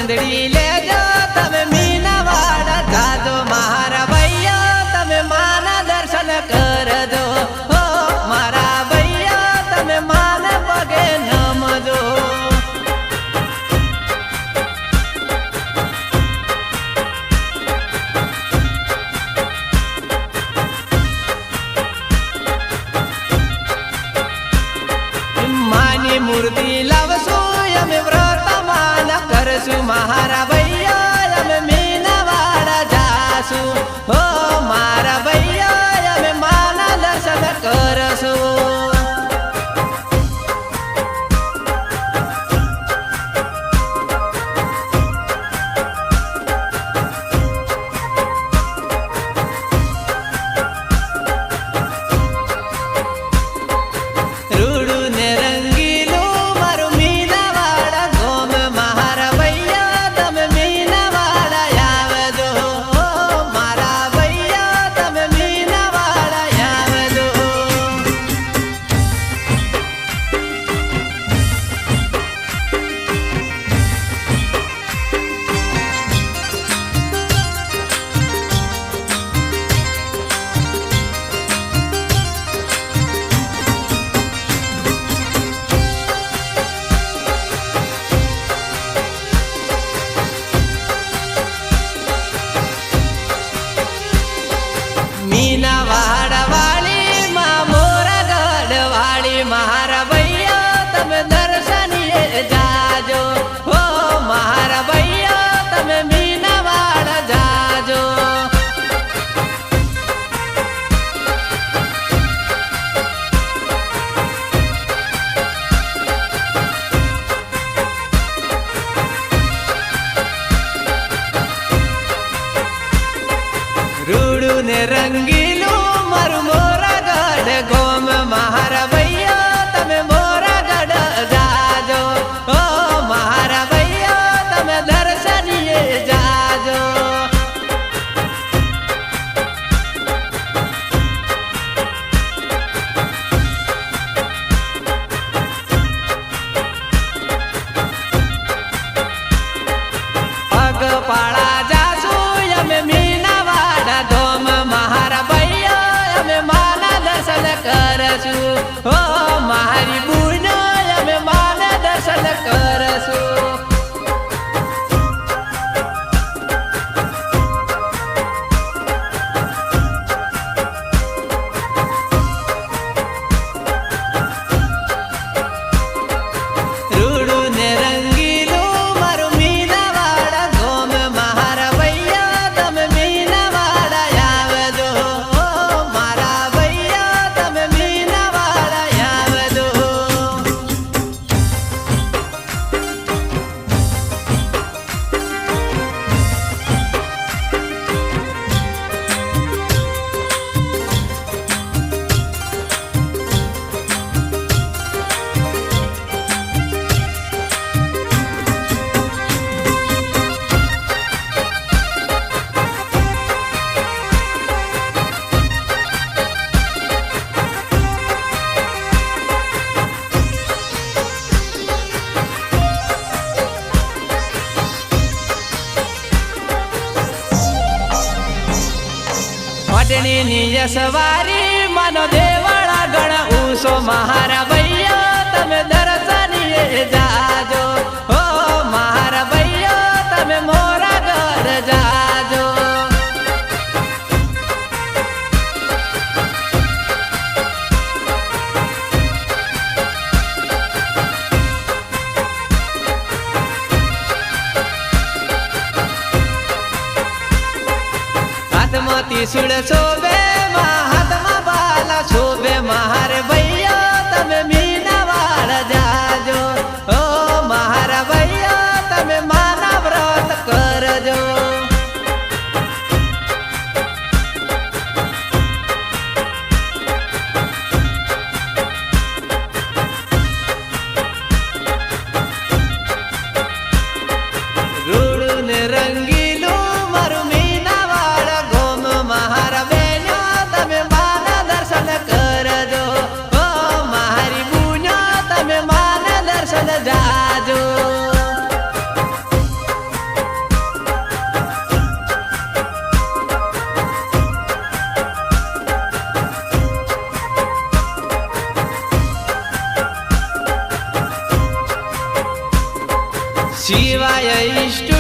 ચુંદડી લેજો તમે મીનાવાડા જાજો મારા ભૈયા તમે માના દર્શન કરજો હો મારા ભૈયા તમે માને પગે નમજો માની મૂર્તિ લાવશું અમે વ્રત માન કરશું મારા ભૈયા અમે મીનાવાડા જાશું હો મારા ભૈયા અમે માના દર્શન કરશું મીનાવાડા વાળી માં મોરાગઢ વાળી મારા ભૈયા તમે દર્શનીએ જાજો હો મારા ભૈયા તમે મીનાવાડા જાજો રૂડું ને રંગીલું મારું મોરાગઢ ગોમ મારા ભૈયા તમે મોરાગઢ જાજો ઓ મારા ભૈયા તમે દર્શનીએ જાજો પગપાળા જાશું અમે મીનાવાડા ધોમ મારા ભૈયા અમે માના દર્શન કરશું હો મારી બુનો અમે માના દર્શન કરશું રૂડું ને રંગીલું મારું મીનાવાડા ગોમ મારા ભૈયા તમે મીનાવાડા આવજો મારા ભૈયા તમે મીનાવાડા આવજો ની સવારી માનો દેવાળા ગણ ઉસો મારા ભૈયા તમે દર્શનીએ જાજો હો મારા ભૈયા તમે મોરાગઢ જાજો હાથમાં ત્રિશૂળ શોભે હાથમાં બાલા શોભે મારે ભૈયા તમે મીનાવાડા જાજો ઓ મારા ભૈયા તમે માના વ્રત કરજો રૂડું ને રંગીલું મારું મીનાવાડા ગોમ મારા બેનો તમે માના દર્શન કરજો ઓ શિવાય ઈષ્ટ